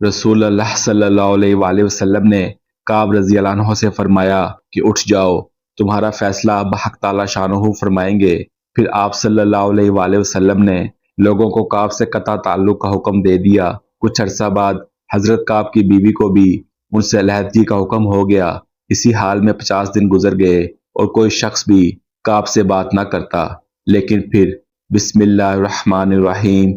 رسول اللہ صلی اللہ علیہ وآلہ وسلم نے کعب رضی اللہ عنہ سے فرمایا کہ اٹھ جاؤ، تمہارا فیصلہ بحق تعالی شانہ فرمائیں گے۔ پھر آپ صلی اللہ علیہ وآلہ وسلم نے لوگوں کو کعب سے قطع تعلق کا حکم دے دیا۔ کچھ عرصہ بعد حضرت کعب کی بیوی کو بھی ان سے علیحدگی کا حکم ہو گیا۔ اسی حال میں 50 دن گزر گئے اور کوئی شخص بھی کعب سے بات نہ کرتا۔ لیکن پھر بسم اللہ الرحمن الرحیم،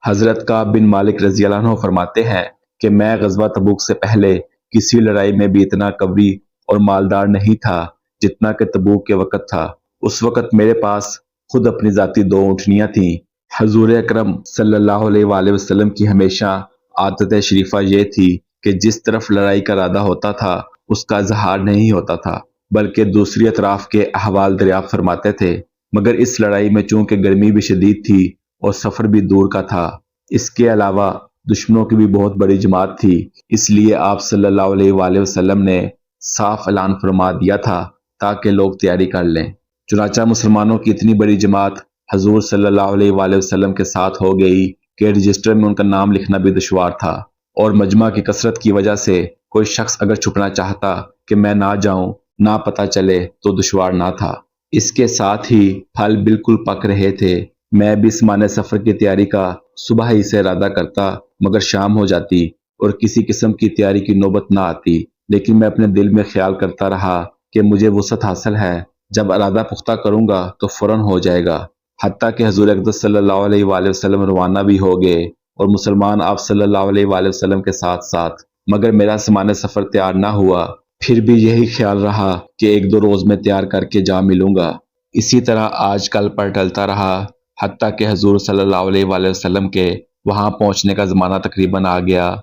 حضرت کعب بن مالک رضی اللہ عنہ فرماتے ہیں کہ میں غزوہ تبوک سے پہلے کسی لڑائی میں بھی اتنا قوی اور مالدار نہیں تھا جتنا کہ تبوک کے وقت تھا۔ اس وقت میرے پاس خود اپنی ذاتی 2 اونٹنیاں تھیں۔ حضور اکرم صلی اللہ علیہ وآلہ وسلم کی ہمیشہ عادت شریفہ یہ تھی کہ جس طرف لڑائی کا ارادہ ہوتا تھا اس کا اظہار نہیں ہوتا تھا، بلکہ دوسری اطراف کے احوال دریافت فرماتے تھے۔ مگر اس لڑائی میں چونکہ گرمی بھی شدید تھی اور سفر بھی دور کا تھا، اس کے علاوہ دشمنوں کی بھی بہت بڑی جماعت تھی، اس لیے آپ صلی اللہ علیہ وآلہ وسلم نے صاف اعلان فرما دیا تھا تاکہ لوگ تیاری کر لیں۔ چنانچہ مسلمانوں کی اتنی بڑی جماعت حضور صلی اللہ علیہ وآلہ وسلم کے ساتھ ہو گئی کہ رجسٹر میں ان کا نام لکھنا بھی دشوار تھا، اور مجمع کی کثرت کی وجہ سے کوئی شخص اگر چھپنا چاہتا کہ میں نہ جاؤں، نہ پتہ چلے، تو دشوار نہ تھا۔ اس کے ساتھ ہی پھل بالکل پک رہے تھے۔ میں بھی اس معنی سفر کی تیاری کا صبح ہی سے ارادہ کرتا، مگر شام ہو جاتی اور کسی قسم کی تیاری کی نوبت نہ آتی، لیکن میں اپنے دل میں خیال کرتا رہا کہ مجھے وسعت حاصل ہے، جب ارادہ پختہ کروں گا تو فوراً ہو جائے گا۔ حتیٰ کہ حضور اقدس صلی اللہ علیہ وآلہ وسلم روانہ بھی ہو گئے اور مسلمان آپ صلی اللہ علیہ وآلہ وسلم کے ساتھ ساتھ، مگر میرا سامان سفر تیار نہ ہوا۔ پھر بھی یہی خیال رہا کہ 1-2 روز میں تیار کر کے جا ملوں گا۔ اسی طرح آج کل پر ٹلتا رہا، حتیٰ کہ حضور صلی اللہ علیہ وآلہ وسلم کے وہاں پہنچنے کا زمانہ تقریباً آ گیا۔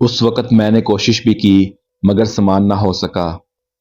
اس وقت میں نے کوشش بھی کی مگر سامان نہ ہو سکا۔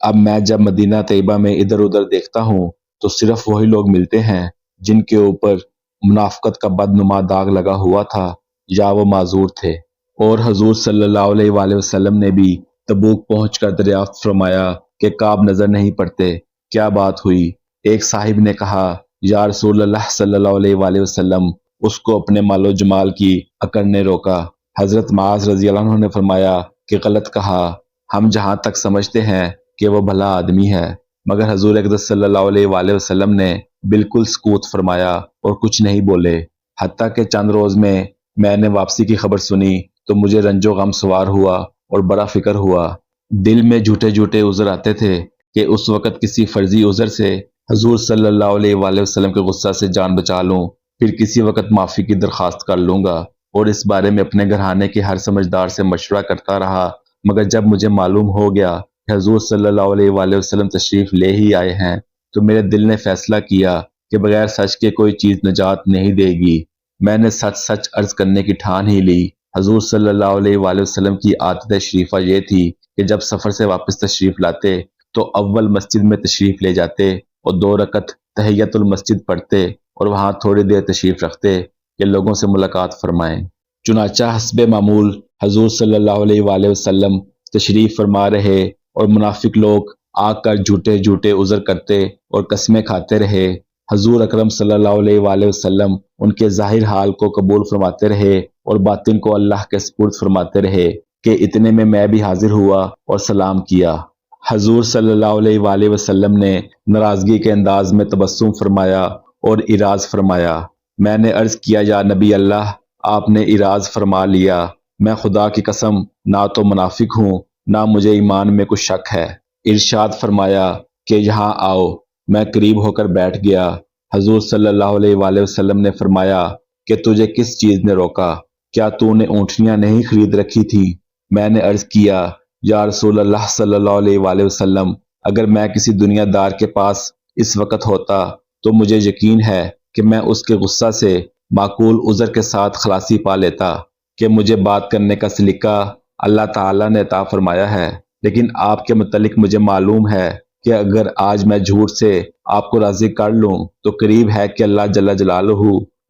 اب میں جب مدینہ طیبہ میں ادھر ادھر دیکھتا ہوں تو صرف وہی لوگ ملتے ہیں جن کے اوپر منافقت کا بدنما داغ لگا ہوا تھا یا وہ معذور تھے۔ اور حضور صلی اللہ علیہ وآلہ وسلم نے بھی تبوک پہنچ کر دریافت فرمایا کہ کعب نظر نہیں پڑتے، کیا بات ہوئی؟ ایک صاحب نے کہا، یا رسول اللہ صلی اللہ علیہ وآلہ وسلم، اس کو اپنے مال و جمال کی اکڑ نے روکا۔ حضرت معاذ رضی اللہ عنہ نے فرمایا کہ غلط کہا، ہم جہاں تک سمجھتے ہیں کہ وہ بھلا آدمی ہے، مگر حضور اقدس صلی اللہ علیہ وآلہ وسلم نے بالکل سکوت فرمایا اور کچھ نہیں بولے۔ حتیٰ کہ چند روز میں نے واپسی کی خبر سنی تو مجھے رنج و غم سوار ہوا اور بڑا فکر ہوا۔ دل میں جھوٹے جھوٹے عذر آتے تھے کہ اس وقت کسی فرضی عذر سے حضور صلی اللہ علیہ وآلہ وسلم کے غصہ سے جان بچا لوں، پھر کسی وقت معافی کی درخواست کر لوں گا، اور اس بارے میں اپنے گھرانے کے ہر سمجھدار سے مشورہ کرتا رہا۔ مگر جب مجھے معلوم ہو گیا کہ حضور صلی اللہ علیہ وآلہ وسلم تشریف لے ہی آئے ہیں تو میرے دل نے فیصلہ کیا کہ بغیر سچ کے کوئی چیز نجات نہیں دے گی۔ میں نے سچ سچ عرض کرنے کی ٹھان ہی لی۔ حضور صلی اللہ علیہ وآلہ وسلم کی عادت شریفہ یہ تھی کہ جب سفر سے واپس تشریف لاتے تو اول مسجد میں تشریف لے جاتے اور 2 رکعت تحیت المسجد پڑھتے اور وہاں تھوڑی دیر تشریف رکھتے کہ لوگوں سے ملاقات فرمائیں۔ چنانچہ حسب معمول حضور صلی اللہ علیہ وآلہ وسلم تشریف فرما رہے اور منافق لوگ آ کر جھوٹے جھوٹے عذر کرتے اور قسمیں کھاتے رہے۔ حضور اکرم صلی اللہ علیہ وآلہ وسلم ان کے ظاہر حال کو قبول فرماتے رہے اور باطن کو اللہ کے سپرد فرماتے رہے کہ اتنے میں بھی حاضر ہوا اور سلام کیا۔ حضور صلی اللہ علیہ وآلہ وسلم نے ناراضگی کے انداز میں تبسم فرمایا اور اراض فرمایا۔ میں نے عرض کیا، یا نبی اللہ، آپ نے اراض فرما لیا، میں خدا کی قسم نہ تو منافق ہوں نہ مجھے ایمان میں کچھ شک ہے۔ ارشاد فرمایا کہ یہاں آؤ۔ میں قریب ہو کر بیٹھ گیا۔ حضور صلی اللہ علیہ وآلہ وسلم نے فرمایا کہ تجھے کس چیز نے روکا؟ کیا تو نے اونٹنیاں نہیں خرید رکھی تھی؟ میں نے عرض کیا، یا رسول اللہ صلی اللہ علیہ وآلہ وسلم، اگر میں کسی دنیا دار کے پاس اس وقت ہوتا تو مجھے یقین ہے کہ میں اس کے غصہ سے معقول عذر کے ساتھ خلاصی پا لیتا کہ مجھے بات کرنے کا سلیقہ اللہ تعالیٰ نے عطا فرمایا ہے، لیکن آپ کے متعلق مجھے معلوم ہے کہ اگر آج میں جھوٹ سے آپ کو راضی کر لوں تو قریب ہے کہ اللہ جل جلالہ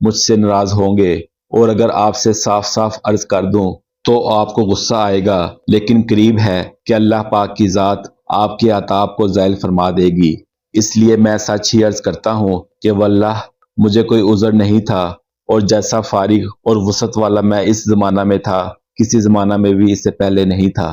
مجھ سے ناراض ہوں گے، اور اگر آپ سے صاف صاف عرض کر دوں تو آپ کو غصہ آئے گا، لیکن قریب ہے کہ اللہ پاک کی ذات آپ کے عطاب کو زائل فرما دے گی۔ اس لیے میں سچ ہی عرض کرتا ہوں کہ واللہ مجھے کوئی عذر نہیں تھا، اور جیسا فارغ اور وسعت والا میں اس زمانہ میں تھا किसी ज़माना में भी इससे पहले नहीं था।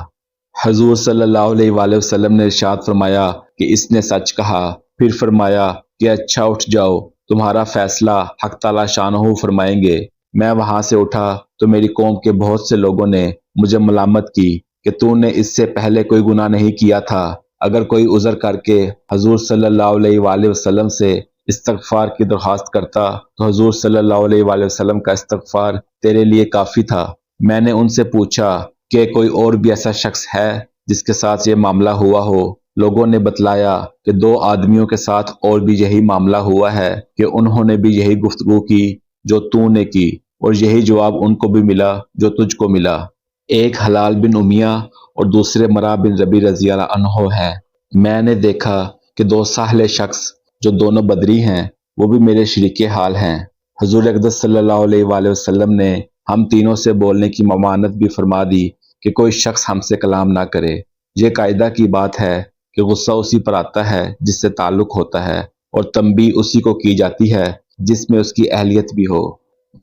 हजूर सल्लल्लाहु अलैहि वसल्लम ने इरशाद फरमाया कि इसने सच कहा। फिर फरमाया कि अच्छा उठ जाओ, तुम्हारा फैसला हक ताला शानहू फरमाएंगे। मैं वहां से उठा तो मेरी कौम के बहुत से लोगों ने मुझे मलामत की कि तूने इससे पहले कोई गुनाह नहीं किया था। अगर कोई उज़र करके हजूर सल्लल्लाहु अलैहि वसल्लम से इस्तगफार की दरख्वास्त करता तो हजूर सल्लल्लाहु अलैहि वसल्लम का इस्तगफार तेरे लिए काफी था। मैंने उनसे पूछा कि कोई और भी ऐसा शख्स है जिसके साथ ये मामला हुआ हो। लोगों ने बतलाया कि दो आदमियों के साथ और भी यही मामला हुआ है कि उन्होंने भी यही गुफ्तगू की जो तूने की, और यही जवाब उनको भी मिला जो तुझको मिला। एक हलाल बिन उमिया और दूसरे मरा बिन रबी रजी अल्लाह अन्हो हैं। मैंने देखा कि दो साहले शख्स जो दोनों बदरी हैं वो भी मेरे शरीके हाल हैं। हजूर अक़दस सल्लल्लाहु अलैहि वसल्लम ने हम तीनों से बोलने की ममानत भी फरमा दी कि कोई शख्स हमसे कलाम ना करे। ये कायदा की बात है कि गुस्सा उसी पर आता है जिससे ताल्लुक होता है, और तंबी उसी को की जाती है जिसमें उसकी अहलियत भी हो।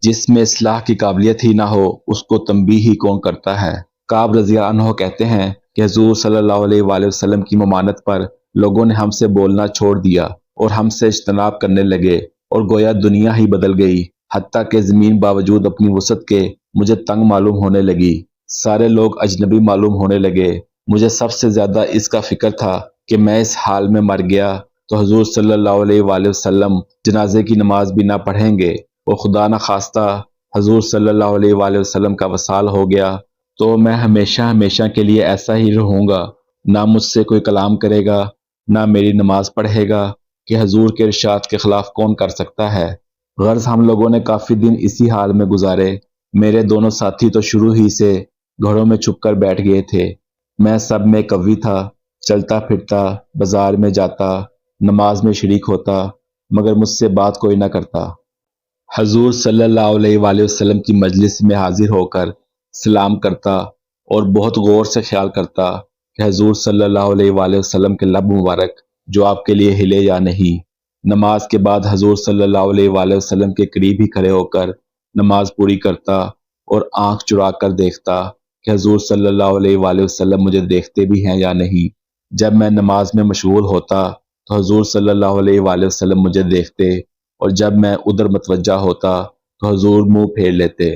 जिसमें इस्लाह की काबिलियत ही ना हो उसको तंबी ही कौन करता है। काब रज़ी अल्लाह अन्हु कहते हैं कि हजूर सल्लल्लाहु अलैहि वसल्लम की ममानत पर लोगों ने हमसे बोलना छोड़ दिया और हमसे इज्तनाब करने लगे, और गोया दुनिया ही बदल गई। हत्ता कि ज़मीन बावजूद अपनी वसअत के मुझे तंग मालूम होने लगी। सारे लोग अजनबी मालूम होने लगे। मुझे सबसे ज्यादा इसका फिक्र था कि मैं इस हाल में मर गया तो हजूर सल्लल्लाहु अलैहि वसल्लम जनाजे की नमाज भी ना पढ़ेंगे, और खुदा न खास्ता हजूर सल्लल्लाहु अलैहि वसल्लम का वसाल हो गया तो मैं हमेशा हमेशा के लिए ऐसा ही रहूंगा। ना मुझसे कोई कलाम करेगा, ना मेरी नमाज पढ़ेगा कि हजूर के इरशाद के खिलाफ कौन कर सकता है। गर्ज हम लोगों ने काफी दिन इसी हाल में गुजारे। मेरे दोनों साथी तो शुरू ही से घरों में छुपकर बैठ गए थे। मैं सब में कवी था, चलता फिरता, बाजार में जाता, नमाज में शरीक होता, मगर मुझसे बात कोई ना करता। हजूर सल्लल्लाहु अलैहि वसल्लम की मजलिस में हाजिर होकर सलाम करता और बहुत गौर से ख्याल करता कि हजूर सल्लल्लाहु अलैहि वसल्लम के लब मुबारक जो आपके लिए हिले या नहीं। नमाज के बाद हजूर सल्लल्लाहु अलैहि वसल्लम के करीब ही खड़े होकर नमाज पूरी करता और आंख चुरा कर देखता कि हजूर सल्लल्लाहु अलैहि वसल्लम मुझे देखते भी हैं या नहीं। जब मैं नमाज में मशगूल होता तो हजूर सल्लल्लाहु अलैहि वसल्लम मुझे देखते, और जब मैं उधर मतवज्जा होता तो हजूर मुंह फेर लेते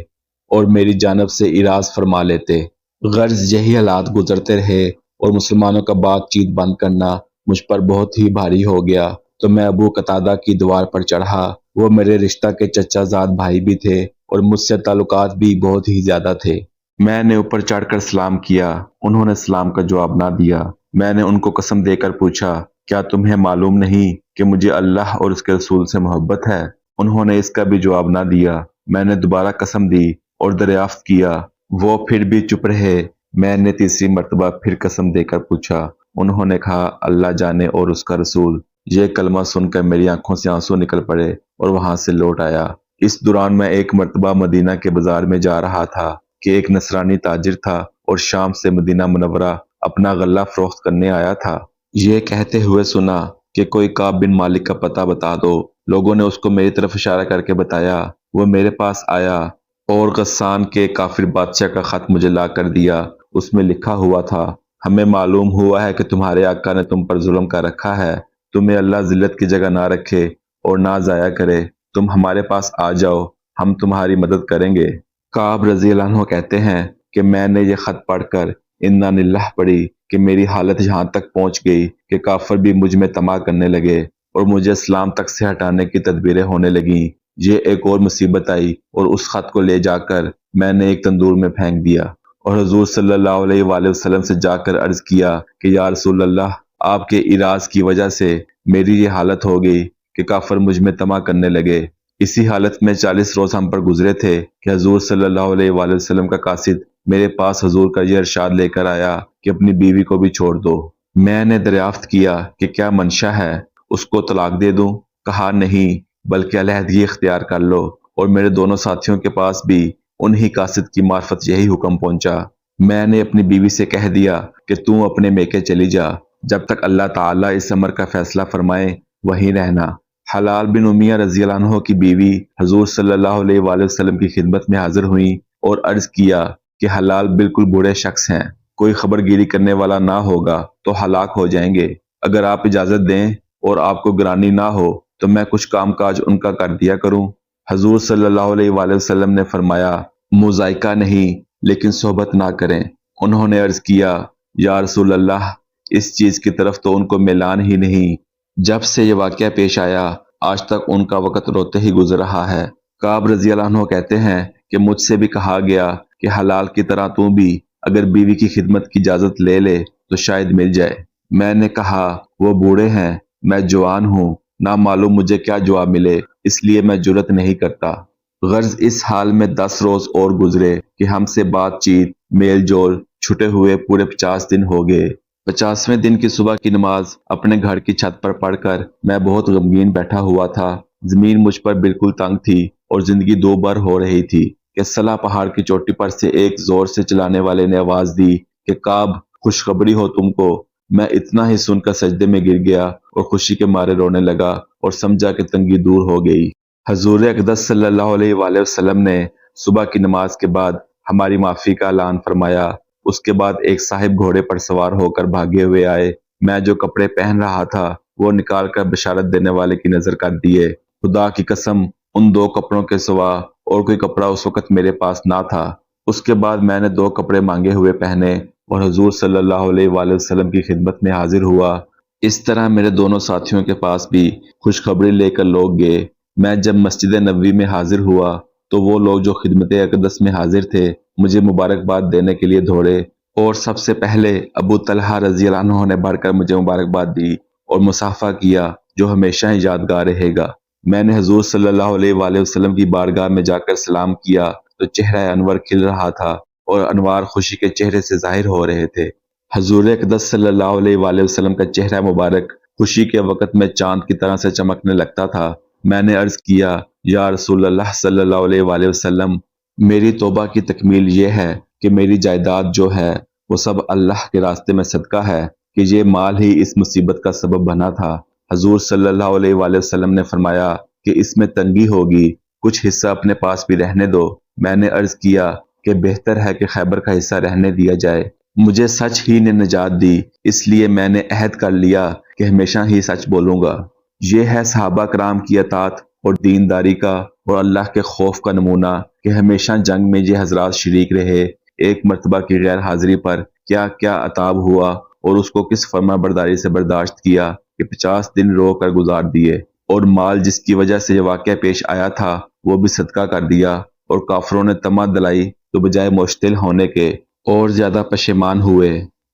और मेरी जानब से इराज फरमा लेते। गर्ज यही हालात गुजरते रहे और मुसलमानों का बातचीत बंद करना मुझ पर बहुत ही भारी हो गया। तो मैं अबू कतादा की दीवार पर चढ़ा। वो मेरे रिश्ता के चचाजाद भाई भी थे और मुझसे ताल्लुकात भी बहुत ही ज्यादा थे। मैंने ऊपर चढ़कर सलाम किया, उन्होंने सलाम का जवाब ना दिया। मैंने उनको कसम देकर पूछा, क्या तुम्हें मालूम नहीं कि मुझे अल्लाह और उसके रसूल से मोहब्बत है? उन्होंने इसका भी जवाब ना दिया। मैंने दोबारा कसम दी और दरियाफ्त किया, वो फिर भी चुप रहे। मैंने तीसरी मर्तबा फिर कसम देकर पूछा। उन्होंने कहा, अल्लाह जाने और उसका रसूल। ये कलमा सुनकर मेरी आंखों से आंसू निकल पड़े और वहां से लौट आया। इस दौरान मैं एक मर्तबा मदीना के बाजार में जा रहा था कि एक नसरानी ताजिर था और शाम से मदीना मुनव्वरा अपना गल्ला फरोख्त करने आया था। ये कहते हुए सुना कि कोई काब बिन मालिक का पता बता दो। लोगों ने उसको मेरी तरफ इशारा करके बताया। वो मेरे पास आया और गस्सान के काफिर बादशाह का खत मुझे ला कर दिया। उसमें लिखा हुआ था, हमें मालूम हुआ है कि तुम्हारे आका ने तुम पर जुल्म कर रखा है। तुम्हें अल्लाह जिल्लत की जगह ना रखे और ना जाया करे। तुम हमारे पास आ जाओ, हम तुम्हारी मदद करेंगे। काब रजी अल्लाह अन्हु कहते हैं कि मैंने ये खत पढ़कर इन्ना लिल्लाह पढ़ी कि मेरी हालत यहाँ तक पहुंच गई कि काफिर भी मुझ में तमा करने लगे और मुझे इस्लाम तक से हटाने की तदबीरें होने लगी। ये एक और मुसीबत आई और उस खत को ले जाकर मैंने एक तंदूर में फेंक दिया और हजूर सल्लल्लाहु अलैहि वसल्लम से जाकर अर्ज किया कि या रसूल अल्लाह, आपके इराज की वजह से मेरी ये हालत हो गई कि काफिर मुझ में तमा करने लगे। इसी हालत में 40 रोज हम पर गुजरे थे कि हजूर सल्लल्लाहु अलैहि वसल्लम का कासिद मेरे पास हजूर का यह इरशाद लेकर आया कि अपनी बीवी को भी छोड़ दो। मैंने दरियाफ्त किया कि क्या मंशा है, उसको तलाक दे दूं? कहा नहीं, बल्कि अलहदगी इख्तियार कर लो। और मेरे दोनों साथियों के पास भी उन्हीं कासिद की मार्फत यही हुक्म पहुंचा। मैंने अपनी बीवी से कह दिया कि तू अपने मेके चली जा, जब तक अल्लाह ताला इस अमर का फैसला फरमाए वहीं रहना। हलाल बिन उमिया रजी अल्लाह अन्हु की बीवी हजूर सल्लल्लाहु अलैहि वसल्लम की खिदमत में हाजिर हुई और अर्ज किया कि हलाल बिल्कुल बुरे शख्स हैं, कोई खबरगिरी करने वाला ना होगा तो हलाक हो जाएंगे। अगर आप इजाजत दें और आपको गिरानी ना हो तो मैं कुछ कामकाज उनका कर दिया करूं। हजूर सल्लल्लाहु अलैहि वसल्लम ने फरमाया, मुजायका नहीं लेकिन सोहबत ना करें। उन्होंने अर्ज किया, या रसूल अल्लाह, इस चीज की तरफ तो उनको मिलान ही नहीं। जब से ये वाकया पेश आया आज तक उनका वक्त रोते ही गुजर रहा है। काब रजी अल्लाह अन्हु कहते हैं कि मुझसे भी कहा गया कि हलाल की तरह तू भी अगर बीवी की खिदमत की इजाजत ले ले तो शायद मिल जाए। मैंने कहा, वो बूढ़े हैं, मैं जवान हूँ, ना मालूम मुझे क्या जवाब मिले, इसलिए मैं जुर्रत नहीं करता। गर्ज इस हाल में 10 रोज और गुजरे कि हमसे बातचीत मेल जोल छुटे हुए पूरे 50 दिन हो गए। 50वें दिन की सुबह की नमाज अपने घर की छत पर पढ़कर मैं बहुत गमगीन बैठा हुआ था। जमीन मुझ पर बिल्कुल तंग थी और जिंदगी दो बार हो रही थी कि सला पहाड़ की चोटी पर से एक जोर से चलाने वाले ने आवाज दी कि काब, खुशखबरी हो तुमको। मैं इतना ही सुनकर सजदे में गिर गया और खुशी के मारे रोने लगा और समझा कि तंगी दूर हो गई। हजूर अक़दस सल्लल्लाहु अलैहि वसल्लम ने सुबह की नमाज के बाद हमारी माफी का ऐलान फरमाया। उसके बाद एक साहिब घोड़े पर सवार होकर भागे हुए आए। मैं जो कपड़े पहन रहा था वो निकाल कर बशारत देने वाले की नजर कर दिए। खुदा की कसम, उन 2 कपड़ों के सिवा और कोई कपड़ा उस वक्त मेरे पास ना था। उसके बाद मैंने 2 कपड़े मांगे हुए पहने और हजूर सल्लल्लाहु अलैहि वसल्लम की खिदमत में हाजिर हुआ। इस तरह मेरे दोनों साथियों के पास भी खुशखबरी लेकर लोग गए। मैं जब मस्जिद नबवी में हाजिर हुआ तो वो लोग जो खिदमत अक़दस में हाजिर थे मुझे मुबारकबाद देने के लिए दौड़े और सबसे पहले अबू तलहा रजी अल्लाह अन्हु ने बढ़कर मुझे मुबारकबाद दी और मुसाफा किया, जो हमेशा ही यादगार रहेगा। मैंने हजूर सल्लल्लाहु अलैहि वसल्लम की बारगाह में जाकर सलाम किया तो चेहरा अनवर खिल रहा था और अनवार खुशी के चेहरे से जाहिर हो रहे थे। हजूर अक़दस सल्लल्लाहु अलैहि वसल्लम का चेहरा मुबारक खुशी के वक्त में चांद की तरह से चमकने लगता था। मैंने अर्ज किया, या रसूल अल्लाह सल्लल्लाहु अलैहि वसल्लम, मेरी तौबा की तकमील ये है कि मेरी जायदाद जो है वो सब अल्लाह के रास्ते में सदका है कि ये माल ही इस मुसीबत का सबब बना था। हजूर सल्लल्लाहु अलैहि वसल्लम ने फरमाया कि इसमें तंगी होगी, कुछ हिस्सा अपने पास भी रहने दो। मैंने अर्ज किया कि बेहतर है कि खैबर का हिस्सा रहने दिया जाए। मुझे सच ही ने निजात दी, इसलिए मैंने अहद कर लिया कि हमेशा ही सच बोलूंगा। ये है सहाबा कराम की अतात और दीनदारी का और अल्लाह के खौफ का नमूना कि हमेशा जंग में ये हजरात शरीक रहे। एक मरतबा की गैर हाजिरी पर क्या क्या अताब हुआ और उसको किस फर्मा बरदारी से बर्दाश्त किया कि 50 दिन रो कर गुजार दिए और माल जिसकी वजह से यह वाकया पेश आया था वो भी सदका कर दिया और काफरों ने तमा दिलाई तो बजाय मुश्तिल होने के और ज्यादा पशेमान हुए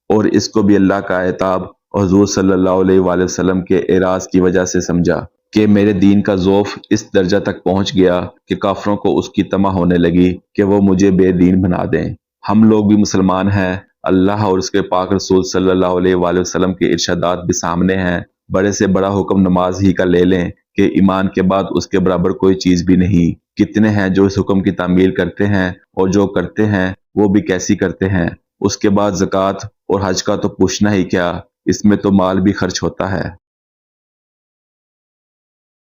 और इसको भी अल्लाह का एताब और हुजूर सल्लल्लाहु अलैहि वसल्लम के एराज की वजह से समझा कि मेरे दीन का ज़ौफ इस दर्जा तक पहुंच गया कि काफरों को उसकी तमा होने लगी कि वो मुझे बेदीन बना दें। हम लोग भी मुसलमान हैं, अल्लाह और उसके पाक रसूल सल्लल्लाहु अलैहि वसल्लम के इरशादात भी सामने हैं। बड़े से बड़ा हुक्म नमाज ही का ले लें कि ईमान के बाद उसके बराबर कोई चीज भी नहीं। कितने हैं जो इस हुक्म की तामील करते हैं और जो करते हैं वो भी कैसी करते हैं। उसके बाद ज़कात और हज का तो पूछना ही क्या, इसमें तो माल भी खर्च होता है।